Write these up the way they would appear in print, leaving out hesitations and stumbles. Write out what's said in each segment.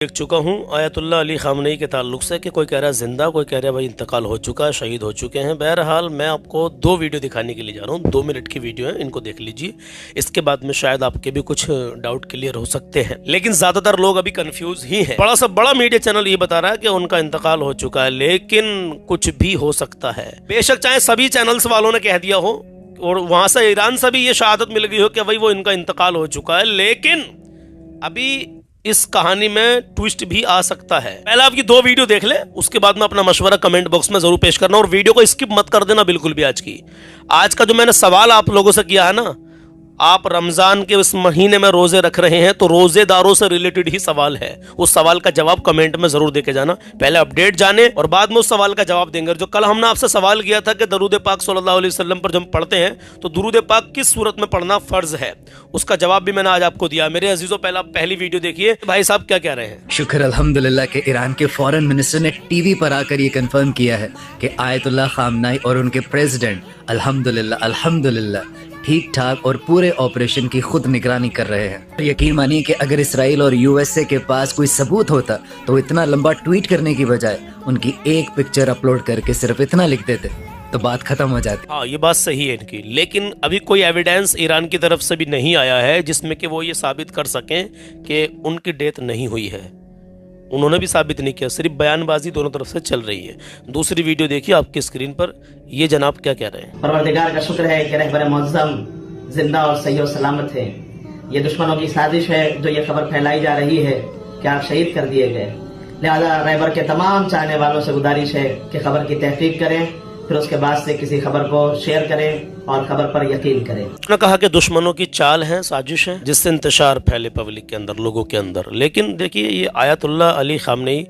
देख चुका हूँ आयतुल्लाह अली खामनेई के ताल्लुक से कि कोई कह रहा है जिंदा, कोई कह रहा है भाई इंतकाल हो चुका है, शहीद हो चुके हैं। बहरहाल मैं आपको दो वीडियो दिखाने के लिए जा रहा हूँ, 2 मिनट की वीडियो है, इनको देख लीजिए। इसके बाद में शायद आपके भी कुछ डाउट क्लियर हो सकते हैं, लेकिन ज्यादातर लोग अभी कंफ्यूज ही हैं। बड़ा सा बड़ा मीडिया चैनल ये बता रहा है कि उनका इंतकाल हो चुका है, लेकिन कुछ भी हो सकता है। बेशक चाहे सभी चैनल्स वालों ने कह दिया हो और वहां से ईरान से भी ये शहादत मिल गई हो कि भाई वो इनका इंतकाल हो चुका है, लेकिन अभी इस कहानी में ट्विस्ट भी आ सकता है। पहले आपकी 2 वीडियो देख ले, उसके बाद में अपना मशवरा कमेंट बॉक्स में जरूर पेश करना और वीडियो को स्किप मत कर देना बिल्कुल भी। आज का जो मैंने सवाल आप लोगों से किया है ना, आप रमजान के इस महीने में रोजे रख रहे हैं तो रोजेदारों से रिलेटेड ही सवाल है। उस सवाल का जवाब कमेंट में जरूर देके जाना, पहले अपडेट जाने और बाद में उस सवाल का जवाब देंगे। जो कल हमने आपसे सवाल किया था कि दरूद पाक सल्लल्लाहु अलैहि वसल्लम पर जब पढ़ते हैं तो दरूद पाक किस सूरत में पढ़ना फर्ज है, उसका जवाब भी मैंने आज आपको दिया। मेरे अजीजों, पहली वीडियो देखिए। भाई साहब क्या कह रहे हैं? शुक्र अल्हम्दुलिल्लाह के ईरान के फॉरेन मिनिस्टर ने टीवी पर आकर ये कंफर्म किया है कि आयतुल्लाह खामनेई और उनके प्रेसिडेंट अल्हम्दुलिल्लाह ठीक ठाक और पूरे ऑपरेशन की खुद निगरानी कर रहे हैं। यकीन मानिए कि अगर इसराइल और यूएसए के पास कोई सबूत होता तो इतना लंबा ट्वीट करने की बजाय उनकी एक पिक्चर अपलोड करके सिर्फ इतना लिख देते तो बात खत्म हो जाती। हाँ, ये बात सही है इनकी, लेकिन अभी कोई एविडेंस ईरान की तरफ से भी नहीं आया है जिसमें कि वो ये साबित कर सकें कि उनकी डेथ नहीं हुई है। उन्होंने भी साबित नहीं किया, सिर्फ बयानबाजी दोनों तरफ से चल रही है। दूसरी वीडियो देखिए आपकी स्क्रीन पर, ये जनाब क्या कह रहे हैं? परवरदिगार का शुक्र है कि रहबर मुअज़्ज़म जिंदा और सही और सलामत है। ये दुश्मनों की साजिश है जो ये खबर फैलाई जा रही है कि आप शहीद कर दिए गए। लिहाजा रहबर के तमाम चाहने वालों से गुजारिश है कि खबर की तहकीक करें, फिर उसके बाद से किसी खबर को शेयर करें और खबर पर यकीन करें। उसने कहा कि दुश्मनों की चाल है, साजिश है, जिससे इंतशार फैले पब्लिक के अंदर, लोगों के अंदर। लेकिन देखिए, ये आयतुल्लाह अली खामनेई,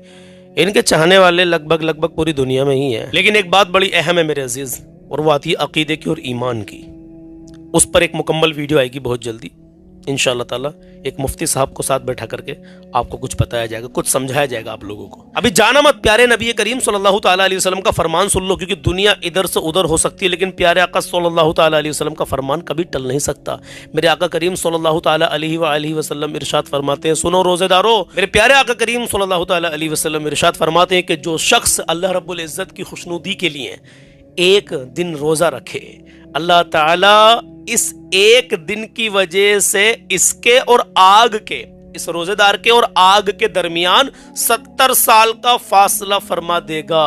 इनके चाहने वाले लगभग पूरी दुनिया में ही है। लेकिन एक बात बड़ी अहम है मेरे अजीज, और वो आती है अकीदे की और ईमान की। उस पर एक मुकम्मल वीडियो आएगी बहुत जल्दी इंशाअल्लाह ताला। एक मुफ्ती साहब को साथ बैठा करके आपको कुछ बताया जाएगा, कुछ समझाया जाएगा आप लोगों को। अभी जाना मत, प्यारे नबी करीम सल्लल्लाहु ताला अलैहि वसल्लम का फरमान सुन लो, क्योंकि दुनिया इधर से उधर हो सकती है लेकिन प्यारे आका सल्लल्लाहु ताला अलैहि वसल्लम का फरमान कभी टल नहीं सकता। मेरे आका करीम सल्लल्लाहु ताला अलैहि वसल्लम इरशाद फरमाते हैं, सुनो रोजेदारो, मेरे प्यारे आका करीम सल्लल्लाहु ताला अलैहि वसल्लम इरशाद फरमाते हैं कि जो शख्स अल्लाह रब्बुल इज्जत की खुशनुदी के लिए एक दिन रोजा रखे, अल्लाह ताला इस एक दिन की वजह से इसके और आग के, इस रोजेदार के और आग के दरमियान 70 साल का फासला फरमा देगा।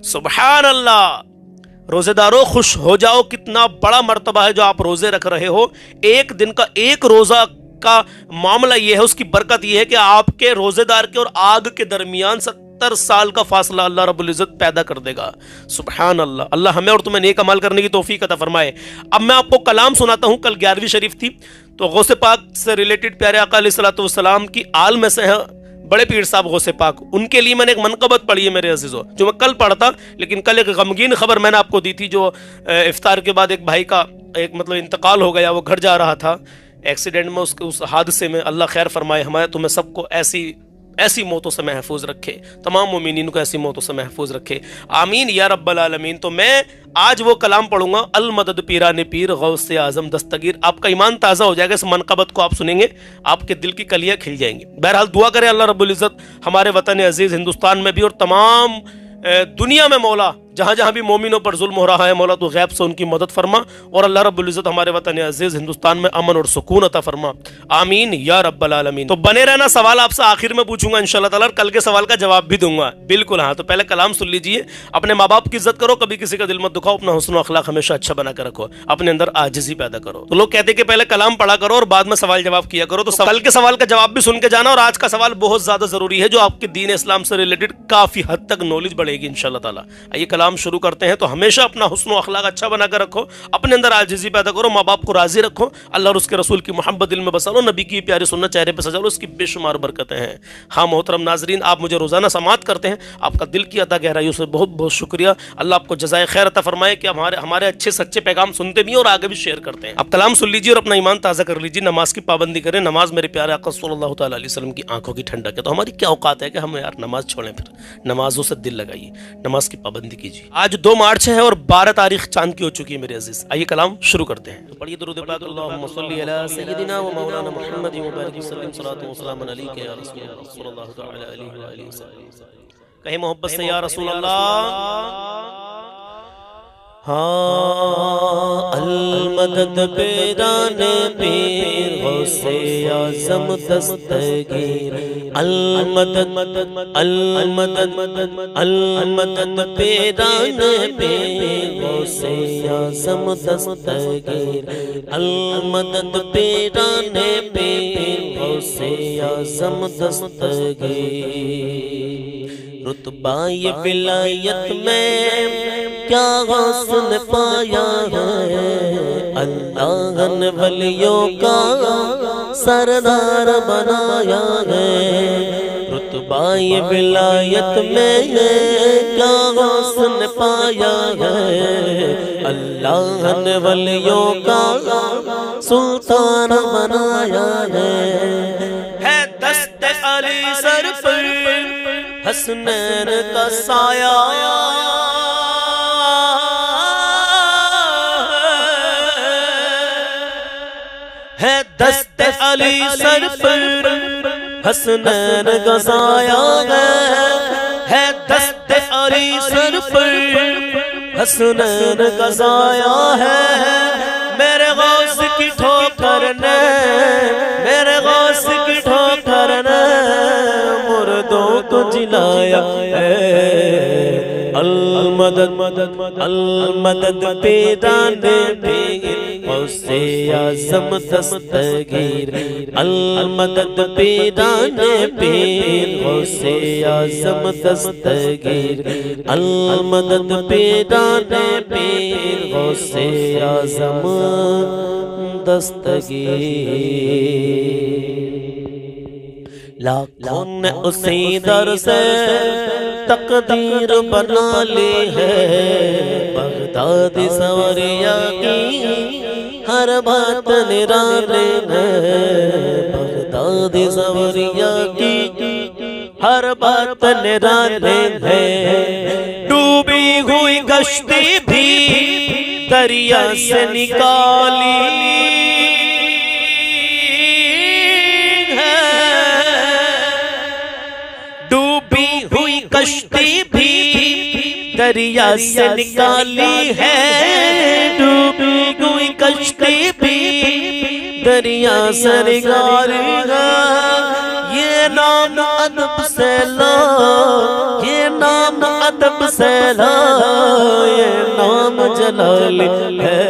सुभान अल्लाह। रोजेदारों खुश हो जाओ, कितना बड़ा मर्तबा है जो आप रोजे रख रहे हो। एक दिन का एक रोजा का मामला यह है, उसकी बरकत यह है कि आपके रोजेदार के और आग के दरमियान 70 साल का फासला अल्लाह रब्बुल इज्जत पैदा कर देगा। सुभान अल्लाह। अल्लाह हमें और तुम्हें नेक अमल करने की तौफीक अता फरमाए। अब मैं आपको कलाम सुनाता हूँ। कल 11वीं शरीफ थी तो गौसे पाक से रिलेटेड प्यारे आका अलैहिस्सलातु वस्सलाम की आल में से है बड़े पीर साहब गौसे पाक, उनके लिए मैंने एक मनकबत पढ़ी है मेरे अजीजों, जो मैं कल पढ़ता। लेकिन कल एक गमगीन खबर मैंने आपको दी थी, जो इफ्तार के बाद एक भाई का एक इंतकाल हो गया। वो घर जा रहा था एक्सीडेंट में, उस हादसे में अल्लाह खैर फरमाए, हमारे तुम्हें सबको ऐसी मौतों से महफूज रखे, तमाम मोमिनीन को ऐसी मौतों से महफूज रखे, आमीन या रब्बल आलमीन। तो मैं आज वो कलाम पढ़ूंगा, अल मदद पीराने पीर गौसे आजम दस्तगीर। आपका ईमान ताज़ा हो जाएगा, इस मनकबत को आप सुनेंगे, आपके दिल की कलियां खिल जाएंगी। बहरहाल दुआ करें अल्लाह रब्बुल इज्जत हमारे वतन अजीज हिंदुस्तान में भी और तमाम दुनिया में मौला जहाँ जहाँ भी मोमिनों पर जुल्म हो रहा है, मौला तो गैब से उनकी मदद फरमा और अल्लाह रब्बुल इज्जत हमारे वतन अजीज हिंदुस्तान में अमन और सुकून अता फरमा, आमीन या रब्बल आलमीन। तो बने रहना, सवाल आपसे आखिर में पूछूंगा इंशाअल्लाह ताला, कल के सवाल का जवाब भी दूंगा बिल्कुल। हाँ, तो पहले कलाम सुन लीजिए। अपने माँ बाप की इज्जत करो, कभी किसी का दिल मत दुखाओ, अपना हुस्न अखलाक हमेशा अच्छा बना कर रखो, अपने अंदर आजिज़ी पैदा करो। तो लोग कहते हैं कि पहले कलाम पढ़ा करो और बाद में सवाल जवाब किया करो। तो कल के सवाल का जवाब भी सुन के जाना, और आज का सवाल बहुत ज्यादा जरूरी है, जो आपके दीन इस्लाम से रिलेटेड काफी हद तक नॉलेज बढ़ेगी इंशाअल्लाह ताला। आइए कलाम शुरू करते हैं। तो हमेशा अपना हुस्न और अखलाक अच्छा बनाकर रखो, अपने अंदर आजिज़ी पैदा करो, माँ बाप को राजी रखो, अल्लाह और उसके रसूल की मोहब्बत दिल में बसा लो, नबी की प्यारी सुन्नत चेहरे पर सजा लो, उसकी बेशुमार बरकतें हैं। हाँ मोहतरम नाजरीन, आप मुझे रोजाना समात करते हैं, आपका दिल की अता गहराइयों से बहुत बहुत शुक्रिया। अल्लाह आपको जज़ाए खैर अता फरमाए कि हमारे अच्छे सच्चे पैगाम सुनते भी और आगे भी शेयर करते हैं। आप कलाम सुन लीजिए और अपना ईमान ताज़ा कर लीजिए। नमाज की पाबंदी करें, नमाज मेरे प्यारे आका सल्लल्लाहु ताला अलैहि वसल्लम की आंखों की ठंडक है। तो हमारी क्या औकात है कि हम यार नमाज छोड़ें? फिर नमाजों से दिल लगाइए, नमाज की पाबंदी कीजिए। آج 2 مارچ ہے اور 12 تاریخ چاند کی ہو چکی ہے میرے عزیز. آئیے کلام شروع کرتے ہیں. تو پڑھیے درود پاک. اللہم صلی علی سیدنا و مولانا محمد وبارک وسلم. صلاۃ و سلام علیک یا رسول اللہ صلی اللہ تعالی علیہ وآلہ وسلم. کہیں محبت سے یا رسول اللہ. ہاں المدد پیران پیر غوث اعظم دستگیر. المدد المدد المدد پیران پیر غوث اعظم دستگیر. المدد پیران پیر غوث اعظم دستگیر. رتبہ یہ ولایت میں کیا غوث نے پایا ہے. اللہ نے ولیوں کا سردار بنایا ہے. رتبہ یہ ولایت میں کیا غوث نے پایا ہے. اللہ نے ولیوں کا سلطان بنایا ہے. دست علی سر پر حسنین کا سایہ ہے. دست علی سر پر حسنین کا سایہ ہے. دست علی سر پر حسنین کا سایہ ہے. میرے غوث کی ٹھوکر نے میرے غوث کی ٹھوکر نے مردوں کو جلایا ہے. المدد المدد پیران پیر غوث اعظم دستگیر. المدد پیران پیر غوث اعظم دستگیر. المدد پیران پیر غوث اعظم دستگیر. لاکھوں نے اسی در سے تقدیر بنا لی ہے. بغدادی سوریا کی ہر بات نرالی ہے. بغدادی سوریا کی ہر بات نرالی ہے. ڈوبی ہوئی کشتی بھی دریا سے نکالی کشتی بھی دریا سے نکالی ہے. ڈوبی ہوئی کشتی بھی دریا سے نکالی ہے. یہ نام ادب سے لا یہ نام ادب سے لا یہ نام جلال ہے.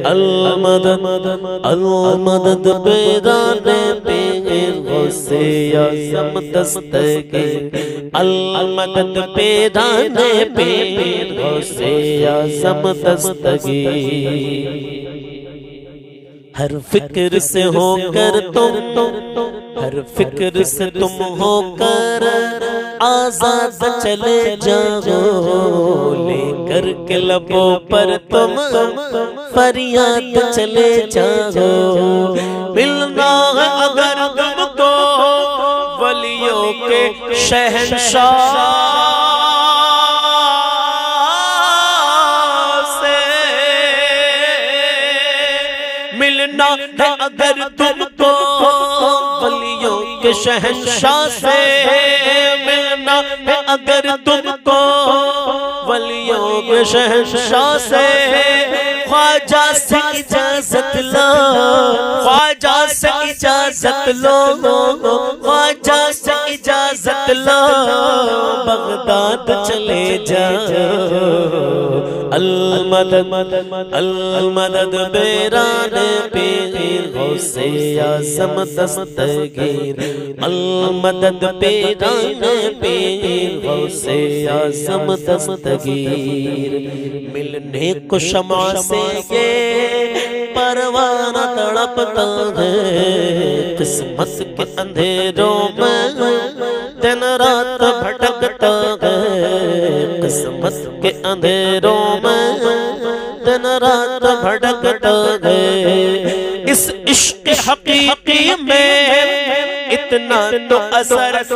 المدد المدد پیران پیر غوث اعظم دستگیر. المدد پیران پیر غوث اعظم دستگیر. ہر فکر سے ہو کر تم ہر فکر سے تم ہو کر آزاد چلے جاؤ. لے کر کے لبوں پر تم فریاد چلے جاؤ. ملنا ہے اگر تم کو ولیوں کے شہنشاہ سے. ملنا ہے اگر تم کو ولیوں کے شہنشاہ سے. ملنا ہے اگر تم کو ولیوں کے شہنشاہ سے. خواجہ سے اجازت لو خواجہ سے اجازت لو خواجہ سے اجازت لو. بغداد چلے جاؤ. المدد المدد پیران پیر غوث اعظم دستگیر. المدد پیران پیر غوث اعظم دستگیر. ملنے کو شمع سے یہ پروانہ تڑپتا ہے. قسمت کے اندھیروں میں دن رات بھٹکتا ہے. قسمت کے اندھیروں میں دن رات بھٹکتا ہے. اس عشق حقیقی میں اتنا تو اثر آئے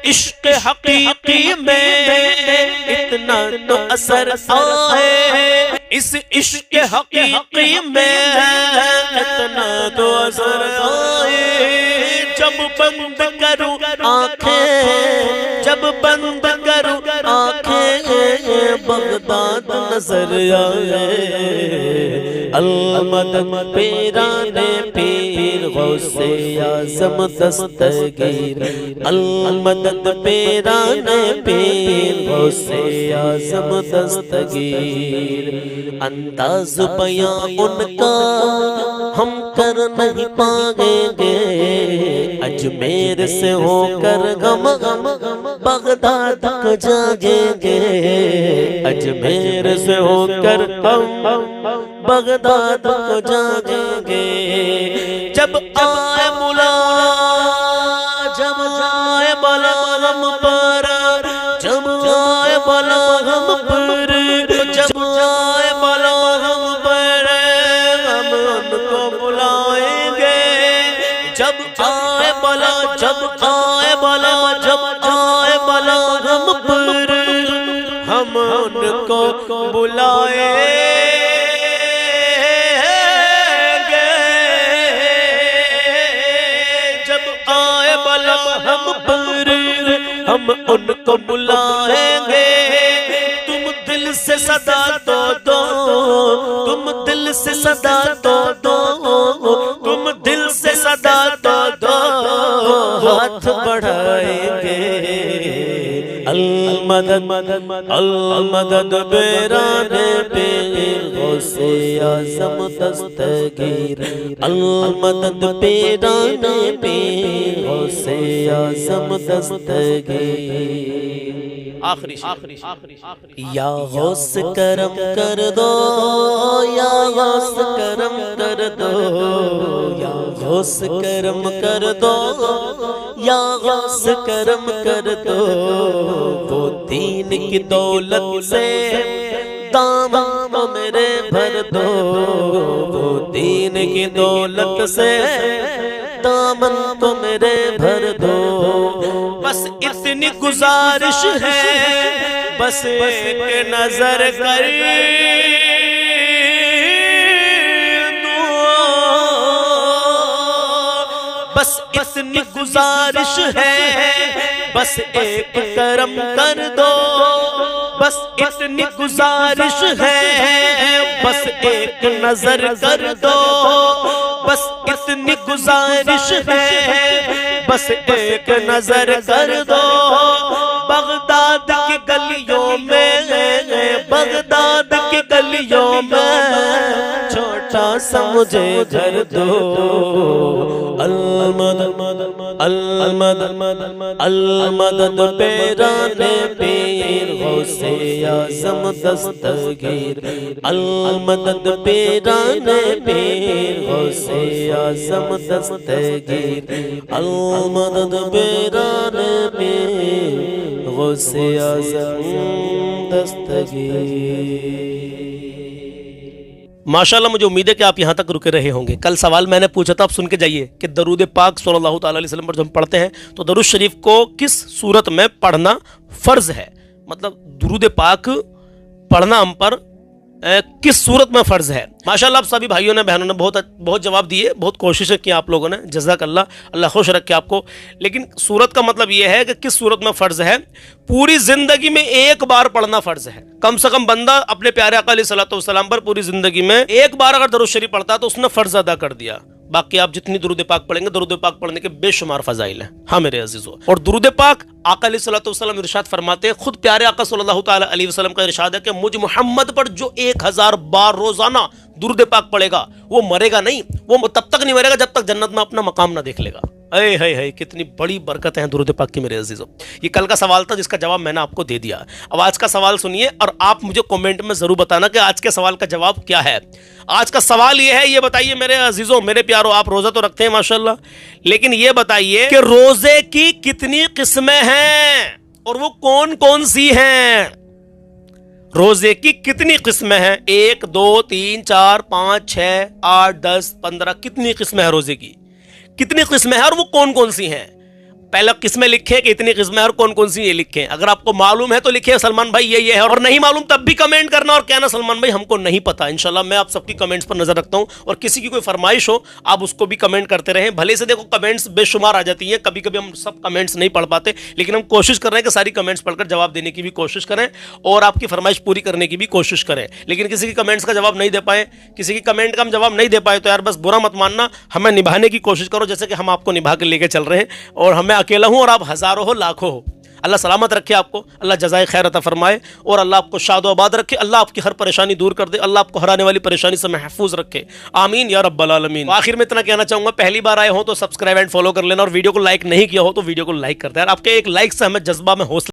عشق حقیقی میں اتنا تو اثر آئے، اس عشق حقیقی میں اتنا تو اثر آئے، جب بند کروں آنکھیں، جب بند کروں آنکھیں بغداد نظر آئے، المدد پیران پیر غوث اعظم دستگیر، المدد پیران پیر غوث اعظم دستگیر، انداز بیان ان کا ہم کر نہیں پائیں گے، اجمیر سے ہو کر غم بغداد کو جاگیں گے، اجمیر سے ہو کر ہم بغداد کو جاگیں گے، جب آئے ملا، جب آئے بلا ہم پر، جب آئے بلا ہم پر، جب آئے بلا ہم پر، ہم ان کو بلائیں گے، جب آئے بلا، جب آئے بلا، جب آئے بلا ہم پر، ہم ان کو بلائیں گے، جب آئے بلا ہم پر، ہم ان کو بلائیں گے، تم دل سے صدا تو دو، تم دل سے صدا تو دو، تم دل سے صدا تو دو، ہاتھ بڑھائیں گے، المدد المدد پیران پیر غوث اعظم دستگیر، المدد پیران پیر غوث اعظم دستگیر۔ آخری یا غوث کرم کر دو، یا غوث کرم کر دو، یا غوث کرم کر دو، یا غوث کرم کر دو، وہ دین کی دولت سے دامن کو میرے بھر دو، وہ دین کی دولت سے دامن کو میرے بھر دو، بس اتنی گزارش ہے، بس ایک نظر کر دو، بس اتنی گزارش ہے، بس ایک کرم کر دو، بس اتنی گزارش ہے، بس ایک نظر کر دو، بس اتنی گزارش ہے، بس ایک نظر کر دو، بغداد کی گلیوں میں، بغداد کی گلیوں میں چھوٹا سا مجھے گھر دو، المدد المدد المدد پیران پیر غوث اعظم دستگیر، المدد پیران پیر غوث اعظم دستگیر، المدد پیران پیر غوث اعظم دستگیر۔ ماشاءاللہ مجھے امید ہے کہ آپ یہاں تک رکے رہے ہوں گے۔ کل سوال میں نے پوچھا تھا، آپ سن کے جائیے کہ درود پاک صلی اللہ تعالی علیہ وسلم پر جب ہم پڑھتے ہیں تو درود شریف کو کس صورت میں پڑھنا فرض ہے، مطلب درود پاک پڑھنا ہم پر کس صورت میں فرض ہے۔ ماشاءاللہ آپ سبھی بھائیوں نے بہنوں نے بہت جواب دیے، بہت کوششیں کی آپ لوگوں نے، جزاک اللہ، اللہ خوش رکھے آپ کو۔ لیکن صورت کا مطلب یہ ہے کہ کس صورت میں فرض ہے، پوری زندگی میں ایک بار پڑھنا فرض ہے۔ کم سے کم بندہ اپنے پیارے آقا علیہ الصلوۃ والسلام پر پوری زندگی میں ایک بار اگر درود شریف پڑھتا تو اس نے فرض ادا کر دیا۔ باقی آپ جتنی درود پاک پڑھیں گے، درود پاک پڑھنے کے بے شمار فضائل ہیں۔ ہاں میرے عزیزو، اور درود پاک آقا علیہ الصلوۃ والسلام ارشاد فرماتے ہیں، خود پیارے آقا صلی اللہ تعالی علیہ وسلم کا ارشاد ہے کہ مجھ محمد پر جو 1000 بار روزانہ درود پاک پڑھے گا وہ مرے گا نہیں، وہ تب تک نہیں مرے گا جب تک جنت میں اپنا مقام نہ دیکھ لے گا۔ اے ہے ہے کتنی بڑی برکتیں ہیں درود پاک کی میرے عزیزو۔ یہ کل کا سوال تھا جس کا جواب میں نے آپ کو دے دیا۔ اب آج کا سوال سنیے اور آپ مجھے کمنٹ میں ضرور بتانا کہ آج کے سوال کا جواب کیا ہے۔ آج کا سوال یہ ہے، یہ بتائیے میرے عزیزو، میرے پیارو، آپ روزہ تو رکھتے ہیں ماشاءاللہ، لیکن یہ بتائیے کہ روزے کی کتنی قسمیں ہیں اور وہ کون کون سی ہیں؟ روزے کی کتنی قسمیں ہیں؟ 1 2 3 4 5 6 8 10 15 کتنی قسمیں ہیں روزے کی؟ کتنی قسمیں ہیں اور وہ کون کون سی ہیں؟ पहले किस्में लिखे कि इतनी किस्में और कौन कौन सी ये लिखे। अगर आपको मालूम है तो लिखे सलमान भाई ये है, और नहीं मालूम तब भी कमेंट करना और कहना सलमान भाई हमको नहीं पता। इंशाल्लाह मैं आप सबकी कमेंट्स पर नजर रखता हूं, और किसी की कोई फरमाइश हो आप उसको भी कमेंट करते रहें। भले से देखो कमेंट्स बेशुमार आ जाती है, कभी कभी हम सब कमेंट्स नहीं पढ़ पाते, लेकिन हम कोशिश कर रहे हैं कि सारी कमेंट्स पढ़कर जवाब देने की भी कोशिश करें और आपकी फरमाइश पूरी करने की भी कोशिश करें। लेकिन किसी की कमेंट्स का जवाब नहीं दे पाए, किसी की कमेंट का हम जवाब नहीं दे पाए तो यार बस बुरा मत मानना, हमें निभाने की कोशिश करो जैसे कि हम आपको निभा के लेके चल रहे हैं। और हमें अकेला हूं और आप हजारों हो लाखों हो। अल्लाह सलामत रखे आपको, अल्लाह जज़ाए खैर अता फरमाए, और अल्लाह आपको शादो आबाद रखे, अल्लाह आपकी हर परेशानी दूर कर दे, अल्लाह आपको हराने वाली परेशानी से महफूज रखे, आमीन या रब्बल आलमीन। आखिर में इतना कहना चाहूंगा, पहली बार आए हो तो सब्सक्राइब एंड फॉलो कर लेना, और वीडियो को लाइक नहीं किया हो तो वीडियो को लाइक कर दे यार। आपके एक लाइक से हमें जज्बा में हौसला